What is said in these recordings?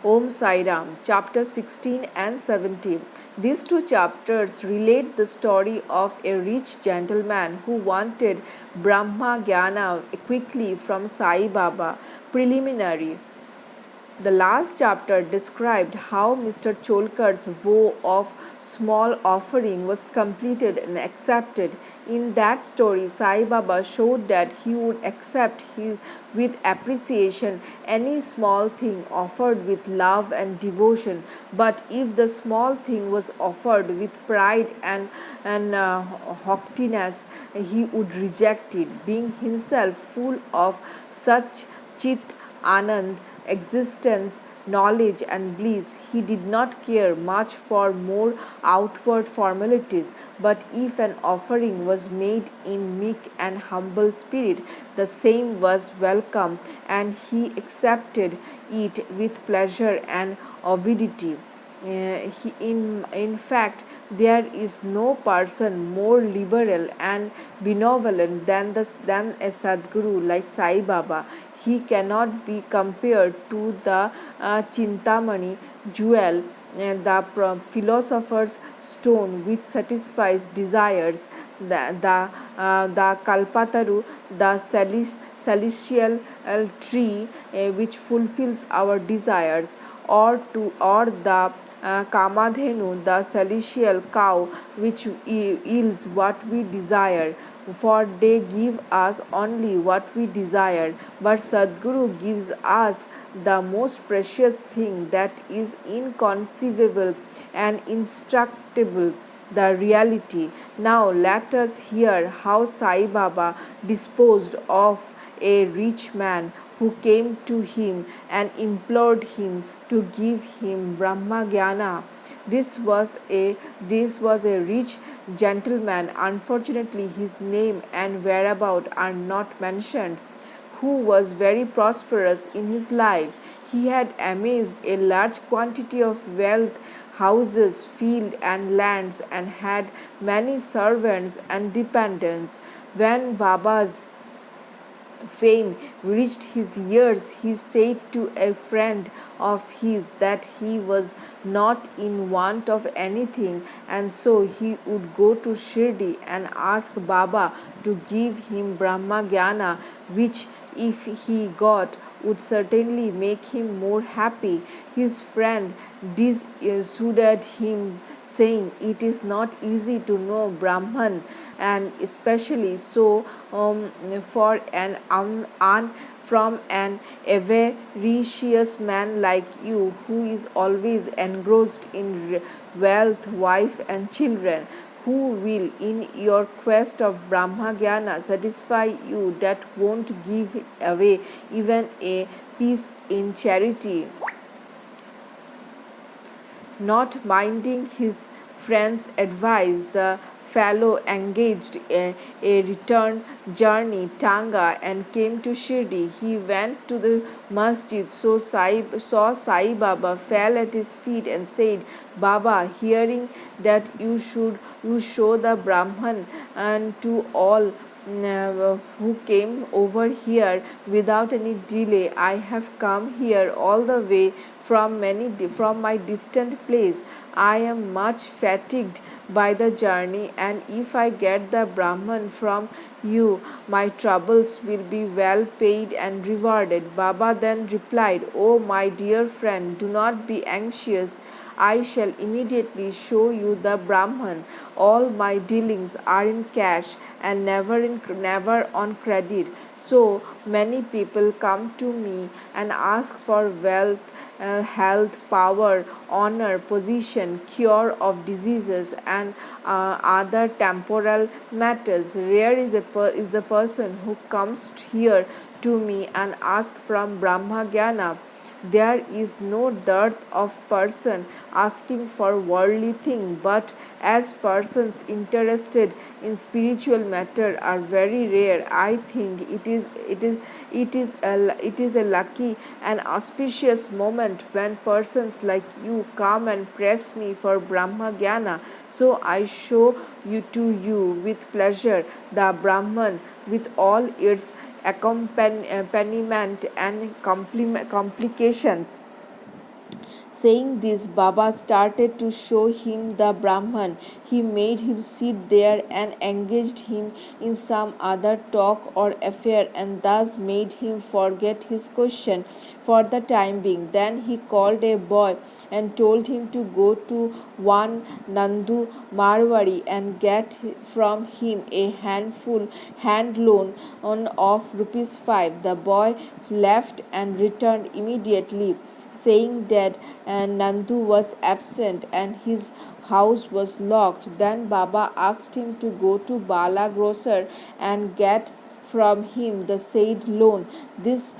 Om Sai Ram, chapter 16 and 17. These two chapters relate the story of a rich gentleman who wanted Brahma Jnana quickly from Sai Baba. Preliminary. The last chapter described how Mr. Cholkar's vow of small offering was completed and accepted. In that story, Sai Baba showed that he would accept with appreciation any small thing offered with love and devotion. But if the small thing was offered with pride and haughtiness, he would reject it, being himself full of such chit anand existence, knowledge, and bliss. He did not care much for more outward formalities, but if an offering was made in meek and humble spirit, the same was welcome, and he accepted it with pleasure and avidity. In fact, there is no person more liberal and benevolent than a Sadguru like Sai Baba. He cannot be compared to the Chintamani jewel, philosopher's stone which satisfies desires, the Kalpataru, the celestial tree which fulfills our desires, or the Kamadhenu, the celestial cow which yields what we desire, for they give us only what we desire, but Sadguru gives us the most precious thing that is inconceivable and instructible, the reality. Now let us hear how Sai Baba disposed of a rich man who came to him and implored him to give him Brahma Jnana. This was a rich gentleman, unfortunately his name and whereabout are not mentioned, who was very prosperous in his life. He had amassed a large quantity of wealth, houses, fields, and lands, and had many servants and dependents. When Baba's fame reached his ears, he said to a friend of his that he was not in want of anything, and so he would go to Shri and ask Baba to give him Brahma Jnana, which, if he got, would certainly make him more happy. His friend dissuaded him, saying, "It is not easy to know Brahman, and especially so for from an avaricious man like you, who is always engrossed in wealth, wife, and children. Who will, in your quest of Brahma Jnana, satisfy you that won't give away even a piece in charity?" Not minding his friend's advice, the fellow engaged a return journey Tanga and came to Shirdi. He went to the masjid, saw Sai Baba, fell at his feet and said, "Baba, hearing that you show the Brahman and to all who came over here without any delay, I have come here all the way from my distant place. I am much fatigued by the journey, and if I get the Brahman from you, my troubles will be well paid and rewarded." Baba then replied, "Oh, my dear friend, do not be anxious. I shall immediately show you the Brahman. All my dealings are in cash and never on credit. So many people come to me and ask for wealth, health, power, honor, position, cure of diseases, and other temporal matters. Rare is the person who comes here to me and asks from Brahma Jnana. There is no dearth of person asking for worldly thing, but as persons interested in spiritual matter are very rare, I think it is a lucky and auspicious moment when persons like you come and press me for Brahma Jnana. So I show you to you with pleasure the Brahman with all its accompaniment and complications. Saying this, Baba started to show him the Brahman. He made him sit there and engaged him in some other talk or affair, and thus made him forget his question for the time being. Then he called a boy and told him to go to one Nandu Marwari and get from him a hand loan of rupees 5. The boy left and returned immediately, saying that Nandu was absent and his house was locked. Then Baba asked him to go to Bala grocer and get from him the said loan. This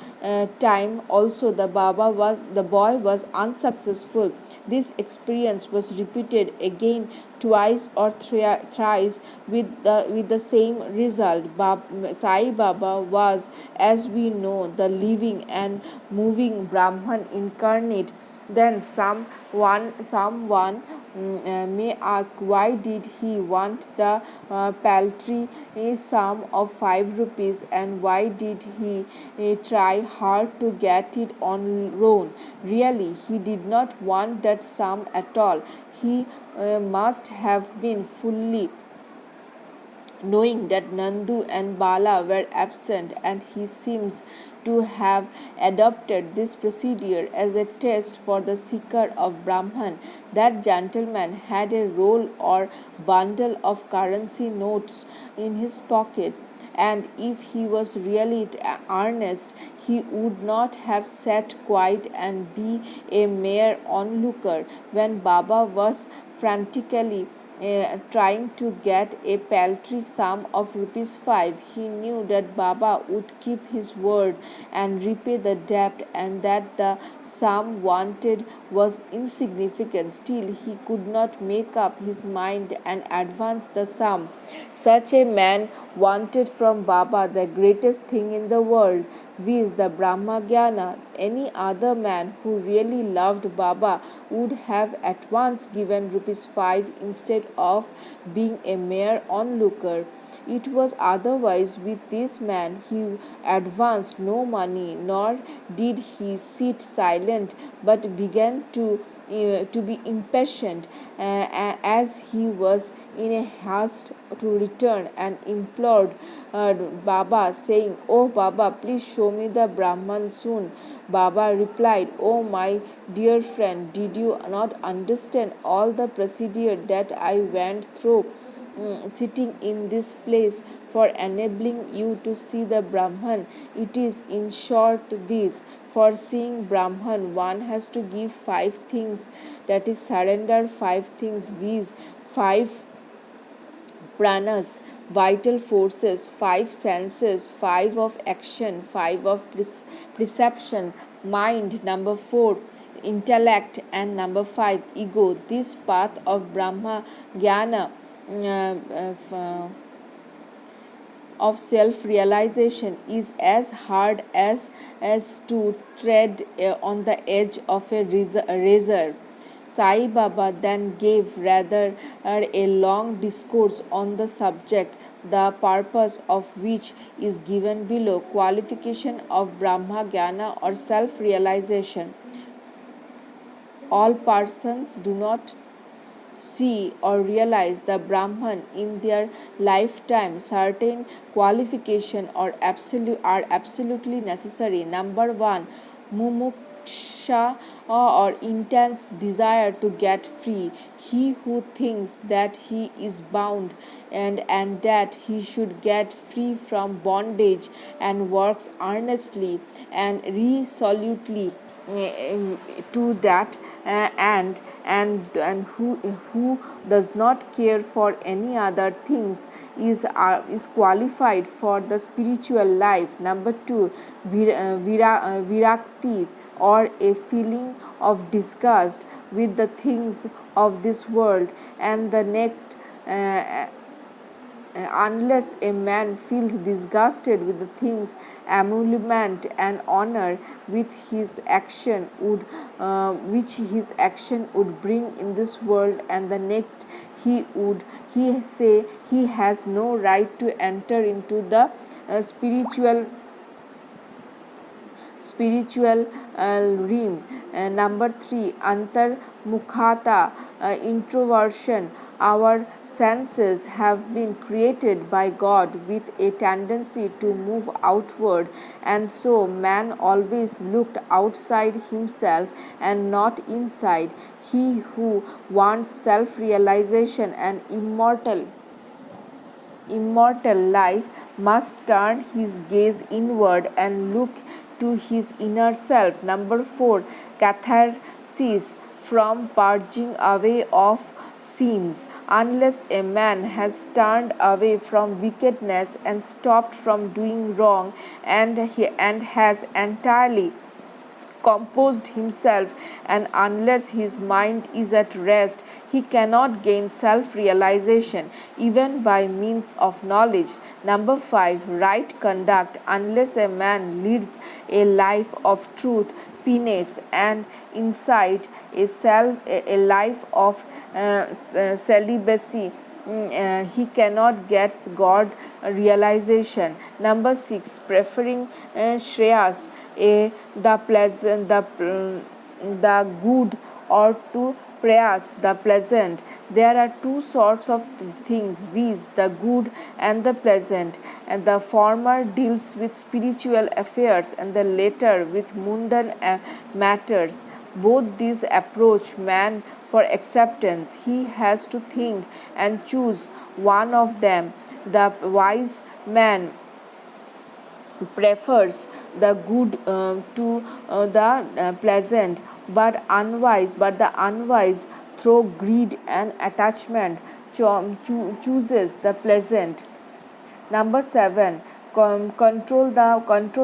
time also the boy was unsuccessful. This experience was repeated again twice or thrice with the same result. Sai Baba was, as we know, the living and moving Brahman incarnate. Then someone may ask, why did he want the paltry sum of 5 rupees, and why did he try hard to get it on loan? Really, he did not want that sum at all. He must have been fully knowing that Nandu and Bala were absent, and he seems to have adopted this procedure as a test for the seeker of Brahman. That gentleman had a roll or bundle of currency notes in his pocket, and if he was really earnest, he would not have sat quiet and be a mere onlooker when Baba was frantically trying to get a paltry sum of rupees 5. He knew that Baba would keep his word and repay the debt, and that the sum wanted was insignificant. Still, he could not make up his mind and advance the sum. Such a man wanted from Baba the greatest thing in the world, viz. The Brahma Jnana. Any other man who really loved Baba would have at once given rupees 5 instead of being a mere onlooker. It was otherwise with this man. He advanced no money, nor did he sit silent, but began to be impatient as he was in a haste to return, and implored Baba, saying, "Oh Baba, please show me the Brahman soon." Baba replied, "Oh my dear friend, did you not understand all the procedure that I went through sitting in this place for enabling you to see the Brahman? It is in short this: for seeing Brahman one has to give 5 things, that is, surrender 5 things, viz. 5 pranas, vital forces, 5 senses, 5 of action, 5 of perception, mind, number 4 intellect, and number 5 ego. This path of Brahma Jnana of self-realization is as hard as to tread on the edge of a razor. Sai Baba then gave rather a long discourse on the subject, the purpose of which is given below. Qualification of Brahma Jnana or self-realization. All persons do not see or realize the Brahman in their lifetime. Certain qualification are absolutely necessary. Number 1, mumuksha or intense desire to get free. He who thinks that he is bound and that he should get free from bondage and works earnestly and resolutely to that and who does not care for any other things is qualified for the spiritual life. Number 2, virakti or a feeling of disgust with the things of this world and the next. Unless a man feels disgusted with the things, emolument and honor with his action would which his action would bring in this world and the next, he say he has no right to enter into the spiritual spiritual realm. Number 3, antarmukhata, introversion. Our senses have been created by God with a tendency to move outward, and so man always looked outside himself and not inside. He who wants self realization and immortal life must turn his gaze inward and look to his inner self. Number 4, catharsis, from purging away of sins. Unless a man has turned away from wickedness and stopped from doing wrong, and has entirely composed himself, and unless his mind is at rest, he cannot gain self realization even by means of knowledge. Number 5, right conduct. Unless a man leads a life of truth, penance, and insight, a life of celibacy, he cannot get God realization. Number 6, preferring shreyas, the pleasant, the good, or to prayas, the pleasant. There are two sorts of things, viz, the good and the pleasant, and the former deals with spiritual affairs and the latter with mundane matters. Both these approach man for acceptance. He has to think and choose one of them. The wise man prefers the good to the pleasant, but the unwise, through greed and attachment, chooses the pleasant. Number 7, control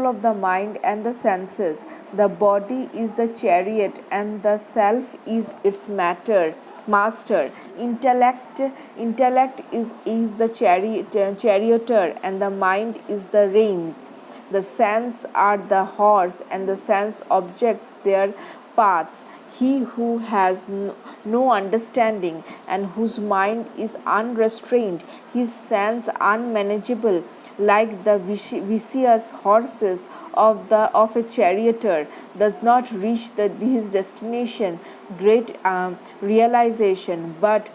of the mind and the senses. The body is the chariot and the self is its master. Intellect is the charioteer, and the mind is the reins. The sense are the horse, and the sense objects their paths. He who has no understanding and whose mind is unrestrained, his sense unmanageable, like the vicious horses of a charioteer, does not reach his destination, great realization, but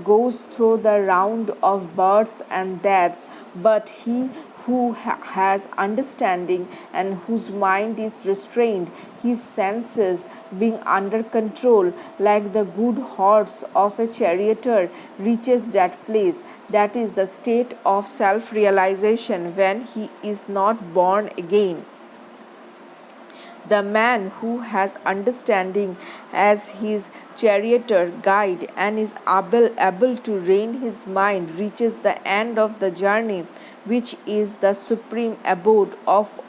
goes through the round of births and deaths. But he who has understanding and whose mind is restrained, his senses being under control, like the good horse of a charioteer, reaches that place. That is the state of self realization when he is not born again. The man who has understanding as his charioteer guide and is able to rein his mind reaches the end of the journey, which is the supreme abode of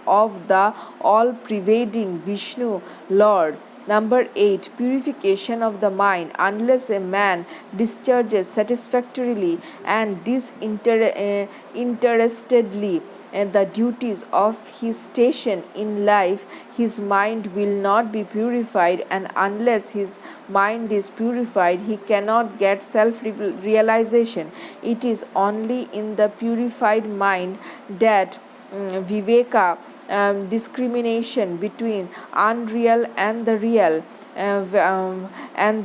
the all pervading Vishnu Lord. Number 8, purification of the mind. Unless a man discharges satisfactorily and disinterestedly the duties of his station in life, his mind will not be purified, and unless his mind is purified, he cannot get self realization. It is only in the purified mind that viveka, discrimination between unreal and the real, and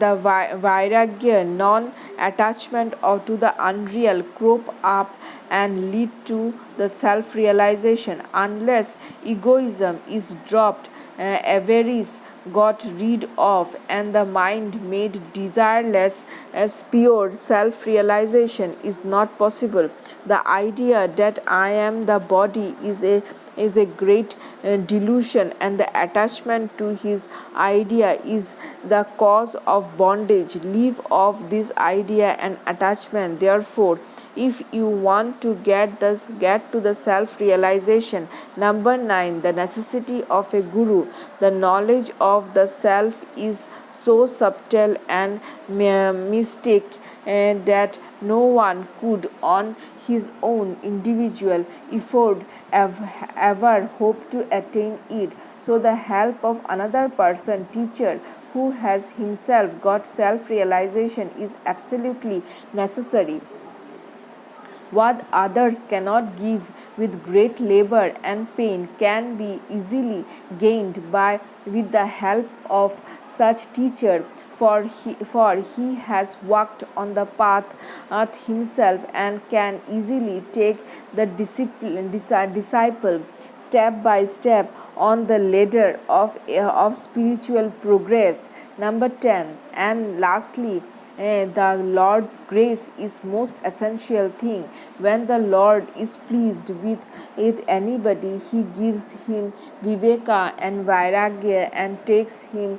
the vairagya, non attachment or to the unreal, crop up and lead to the self realization. Unless egoism is dropped, avarice got rid of, and the mind made desireless, as pure self realization is not possible. The idea that I am the body is a great delusion, and the attachment to his idea is the cause of bondage. Leave off this idea and attachment. Therefore, if you want to get to the self realization. Number 9, the necessity of a guru. The knowledge of the self is so subtle and mystic that no one could on his own individual effort ever hope to attain it. So the help of another person, teacher, who has himself got self realization is absolutely necessary. What others cannot give with great labor and pain can be easily gained by with the help of such teacher, for he has walked on the path himself and can easily take the disciple step by step on the ladder of spiritual progress. Number 10, and lastly, the Lord's grace is most essential thing. When the Lord is pleased with anybody, he gives him viveka and vairagya and takes him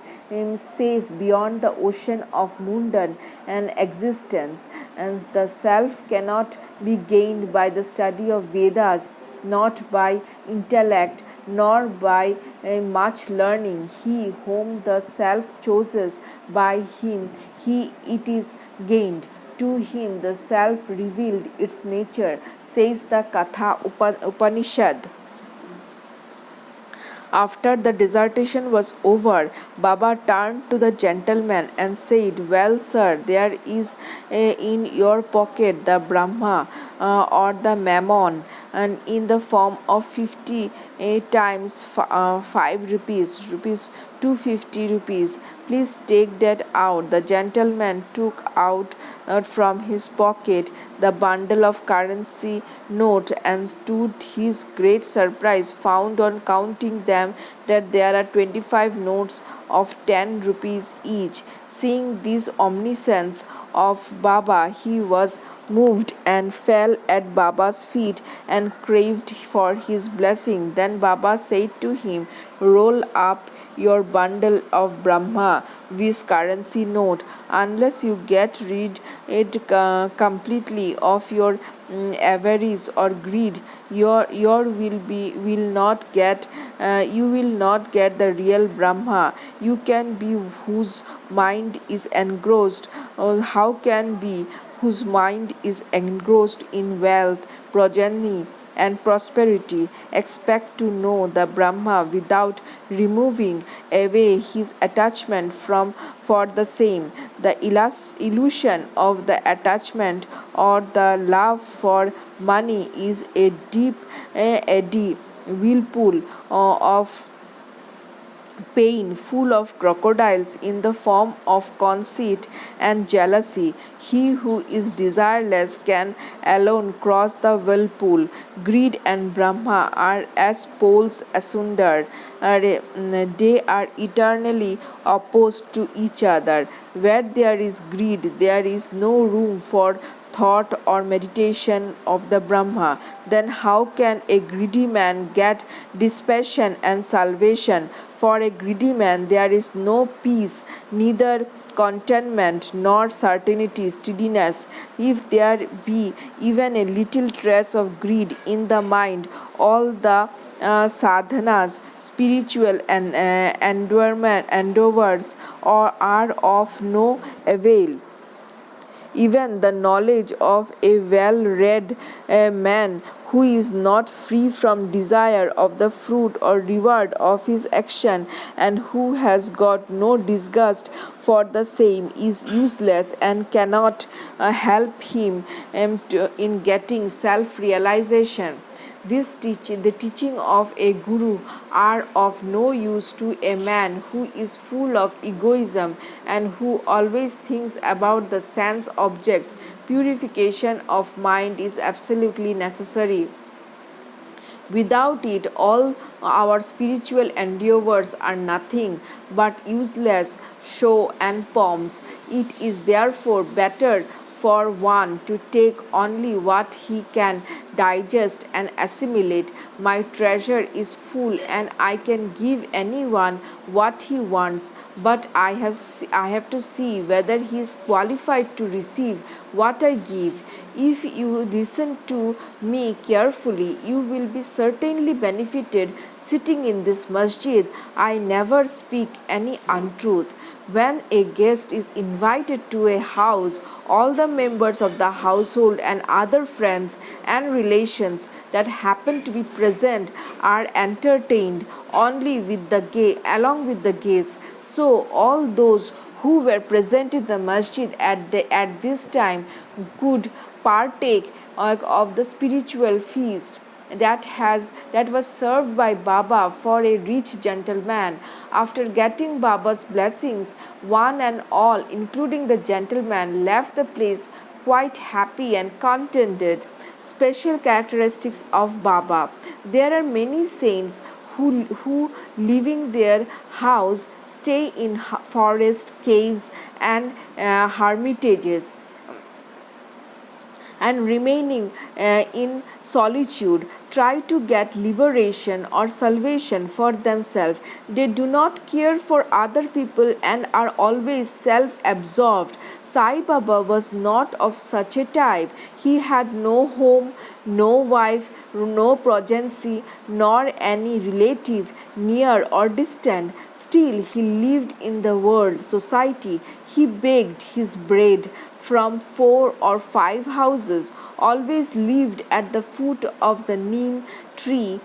safe beyond the ocean of mundane and existence. And the self cannot be gained by the study of Vedas, not by intellect, nor by much learning. He whom the self chooses, by him it is gained. To him the self revealed its nature, says the Katha Upanishad. After the dissertation was over, Baba turned to the gentleman and said, "Well, sir, there is in your pocket the Brahma or the Mammon, and in the form of 50 times 5 rupees, 250 rupees. Please take that out." The gentleman took out from his pocket the bundle of currency note, and to his great surprise found on counting them that there are 25 notes of 10 rupees each. Seeing this omniscience of Baba, he was moved and fell at Baba's feet and craved for his blessing. Then Baba said to him, "Roll up your bundle of Brahma viz currency note. Unless you get rid it completely of your avarice or greed, your will not get you will not get the real Brahma. You can be whose mind is engrossed, or how can be whose mind is engrossed in wealth, progeny, and prosperity, expect to know the Brahma without removing away his attachment from for the same. The illusion of the attachment or the love for money is a deep eddy whirlpool of pain, full of crocodiles in the form of conceit and jealousy. He who is desireless can alone cross the whirlpool. Greed and Brahma are as poles asunder. They are eternally opposed to each other. Where there is greed, there is no room for thought or meditation of the Brahma. Then how can a greedy man get dispassion and salvation? For a greedy man there is no peace, neither contentment nor certainty, steadiness. If there be even a little trace of greed in the mind, all the sadhanas, spiritual and endeavors are of no avail. Even the knowledge of a well read man who is not free from desire of the fruit or reward of his action, and who has got no disgust for the same, is useless and cannot help him in getting self realization. The teaching of a guru are of no use to a man who is full of egoism and who always thinks about the sense objects. Purification of mind is absolutely necessary. Without it, all our spiritual endeavors are nothing but useless show and pomps. It is therefore better for one to take only what he can digest and assimilate. My treasure is full and I can give anyone what he wants, but I have to see whether he is qualified to receive what I give. If you listen to me carefully, you will be certainly benefited. Sitting in this masjid, I never speak any untruth. When a guest is invited to a house, all the members of the household and other friends and relations that happen to be present are entertained only with along with the guests. So all those who were present in the masjid at this time could partake of the spiritual feast that was served by Baba for a rich gentleman. After getting Baba's blessings, one and all, including the gentleman, left the place quite happy and contented. Special characteristics of Baba. There are many saints who leaving their house stay in forest, caves, and hermitages, and remaining in solitude try to get liberation or salvation for themselves. They do not care for other people and are always self absorbed. Sai Baba was not of such a type. He had no home, no wife, no progeny, nor any relative near or distant. Still, he lived in the world society. He begged his bread from 4 or 5 houses, always lived at the foot of the neem tree,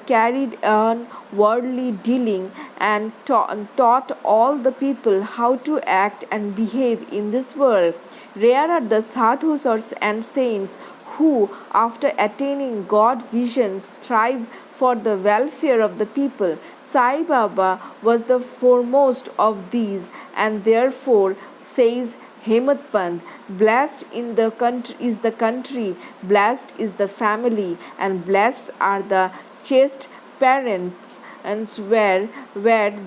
carried on worldly dealing, and taught all the people how to act and behave in this world. Rare are the sadhus and saints who, after attaining God visions, thrive for the welfare of the people. Sai Baba was the foremost of these, and therefore says Hemad Pant, blessed in the country is the country, blessed is the family, and blessed are the chaste parents, and where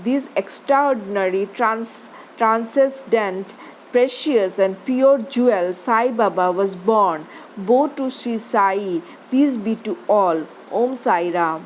these extraordinary transcendent, precious and pure jewel Sai Baba was born. Bow to Sri Sai, peace be to all. Om Sai Ram.